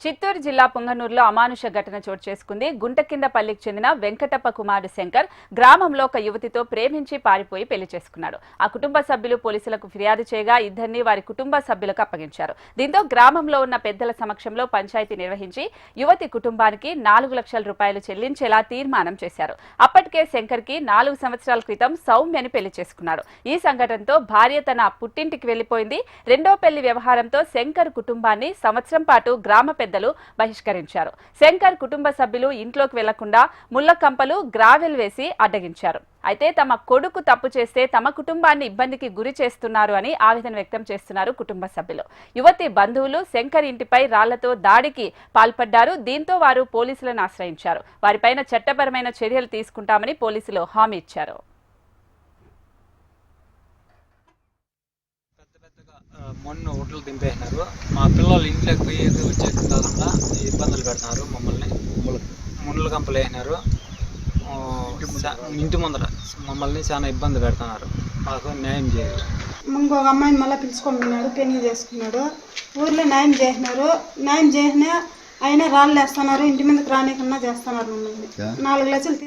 చిత్తూరు జిల్లా పుంగనూరులో అమానుష ఘటన చోటు చేసుకుంది. గుంటకిందపల్లికి చెందిన వెంకటప్ప కుమారుడు శంకర్ గ్రామంలో ఒక యువతితో ప్రేమించి పారిపోయి పెళ్లి చేసుకున్నాడు. ఆ కుటుంబ సభ్యులు పోలీసులకు ఫిర్యాదు చేయగా ఇద్దరిని వారి కుటుంబ సభ్యులకు అప్పగించారు. దీంతో గ్రామంలో ఉన్న పెద్దల సమక్షంలో పంచాయతీ నిర్వహించి యువతి కుటుంబానికి 4 లక్షల రూపాయలు చెల్లించేలా తీర్మానం చేశారు. అప్పటికే శంకర్ కి 4 సంవత్సరాల క్రితం సౌమ్యని పెళ్లి చేసుకున్నాడు. ఈ సంఘటనతో భార్య తన పుట్టింటికి వెళ్లిపోయింది. రెండో పెళ్లి వ్యవహారంతో శంకర్ కుటుంబాన్ని సంవత్సరం పాటు గ్రామ పెద్దలు బహిష్కరించారు. శంకర్ కుటుంబ సభ్యులు ఇంట్లోకి వెళ్లకుండా ముళ్ల కంపలు గ్రావెల్ వేసి అడ్డగించారు. అయితే తమ కొడుకు తప్పు చేస్తే తమ కుటుంబాన్ని ఇబ్బందికి గురి చేస్తున్నారు అని ఆవేదన వ్యక్తం చేస్తున్నారు కుటుంబ సభ్యులు. యువతి బంధువులు శంకర్ ఇంటిపై రాళ్లతో దాడికి పాల్పడ్డారు. దీంతో వారు పోలీసులను ఆశ్రయించారు. వారిపైన చట్టపరమైన చర్యలు తీసుకుంటామని పోలీసులు హామీ ఇచ్చారు. మొన్న హోటల్ దింపేసినారు. మా పిల్లలు ఇంట్లోకి పోయేది వచ్చేది కాకుండా ఇబ్బందులు పెడుతున్నారు. మమ్మల్ని ముళ్ళ కంపలు వేసినారు. ఇంటి ముందర మమ్మల్ని చాలా ఇబ్బంది పెడుతున్నారు. మాకు న్యాయం చేయాలి. ఇంకొక అమ్మాయిని మళ్ళీ పిలుచుకొని పెళ్లి చేసుకున్నాడు. ఊర్లో న్యాయం చేసిన అయినా రాళ్ళు వేస్తున్నారు. ఇంటి మీదకి రానికన్నా చేస్తున్నారు. మమ్మల్ని 4 లక్షలు